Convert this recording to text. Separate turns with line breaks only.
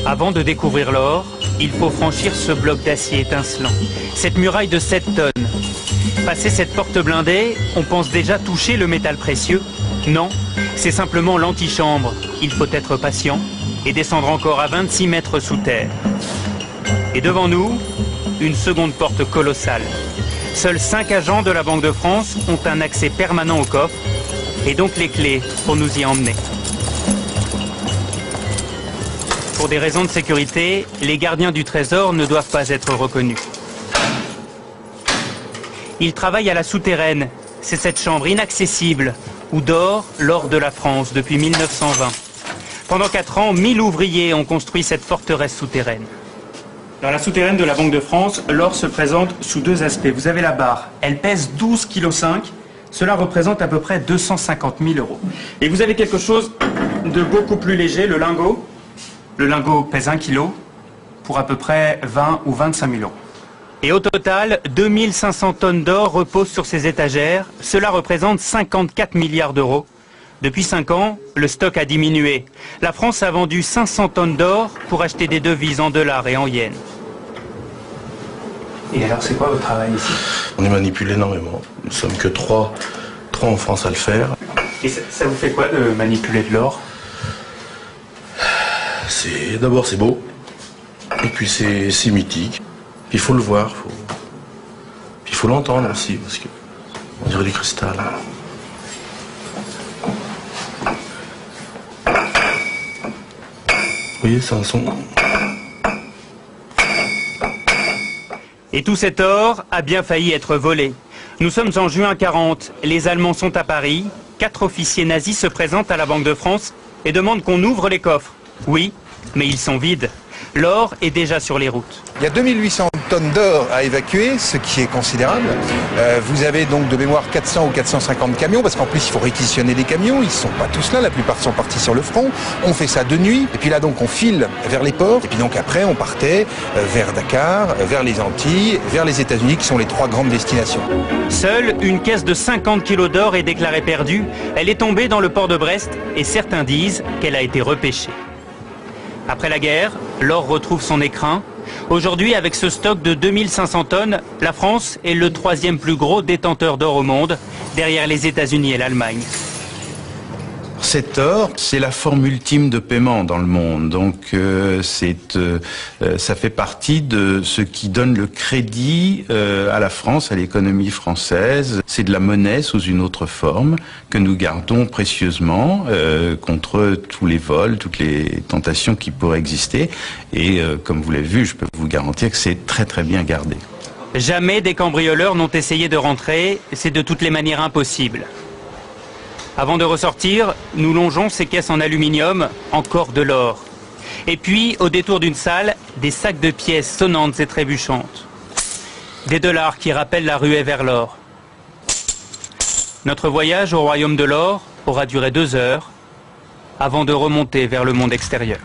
Avant de découvrir l'or, il faut franchir ce bloc d'acier étincelant, cette muraille de 7 tonnes. Passer cette porte blindée, on pense déjà toucher le métal précieux. Non, c'est simplement l'antichambre. Il faut être patient et descendre encore à 26 mètres sous terre. Et devant nous, une seconde porte colossale. Seuls 5 agents de la Banque de France ont un accès permanent au coffre et donc les clés pour nous y emmener. Pour des raisons de sécurité, les gardiens du trésor ne doivent pas être reconnus. Ils travaillent à la souterraine. C'est cette chambre inaccessible où dort l'or de la France depuis 1920. Pendant 4 ans, 1000 ouvriers ont construit cette forteresse souterraine. Dans la souterraine de la Banque de France, l'or se présente sous 2 aspects. Vous avez la barre, elle pèse 12,5 kg. Cela représente à peu près 250 000 €. Et vous avez quelque chose de beaucoup plus léger, le lingot. Le lingot pèse 1 kg pour à peu près 20 ou 25 000 €. Et au total, 2500 tonnes d'or reposent sur ces étagères. Cela représente 54 milliards d'euros. Depuis 5 ans, le stock a diminué. La France a vendu 500 tonnes d'or pour acheter des devises en dollars et en yens. Et alors, c'est quoi votre travail ici?
On est manipulé énormément. Nous sommes que 3 en France à le faire.
Et ça vous fait quoi de manipuler de l'or?
D'abord c'est beau, et puis c'est mythique. Il faut le voir, il faut l'entendre aussi, parce que on dirait du cristal. Vous voyez, c'est un son.
Et tout cet or a bien failli être volé. Nous sommes en juin 40, les Allemands sont à Paris, 4 officiers nazis se présentent à la Banque de France et demandent qu'on ouvre les coffres. Oui, mais ils sont vides. L'or est déjà sur les routes.
Il y a 2800 tonnes d'or à évacuer, ce qui est considérable. Vous avez donc de mémoire 400 ou 450 camions, parce qu'en plus il faut réquisitionner les camions, ils ne sont pas tous là, la plupart sont partis sur le front. On fait ça de nuit, et puis là donc on file vers les ports, et puis donc après on partait vers Dakar, vers les Antilles, vers les États-Unis, qui sont les 3 grandes destinations.
Seule une caisse de 50 kg d'or est déclarée perdue. Elle est tombée dans le port de Brest, et certains disent qu'elle a été repêchée. Après la guerre, l'or retrouve son écrin. Aujourd'hui, avec ce stock de 2500 tonnes, la France est le 3e plus gros détenteur d'or au monde, derrière les États-Unis et l'Allemagne.
Cet or, c'est la forme ultime de paiement dans le monde. Donc ça fait partie de ce qui donne le crédit à la France, à l'économie française. C'est de la monnaie sous une autre forme que nous gardons précieusement contre tous les vols, toutes les tentations qui pourraient exister. Et comme vous l'avez vu, je peux vous garantir que c'est très très bien gardé.
Jamais des cambrioleurs n'ont essayé de rentrer, c'est de toutes les manières impossible. Avant de ressortir, nous longeons ces caisses en aluminium, encore de l'or. Et puis, au détour d'une salle, des sacs de pièces sonnantes et trébuchantes. Des dollars qui rappellent la ruée vers l'or. Notre voyage au royaume de l'or aura duré 2 heures, avant de remonter vers le monde extérieur.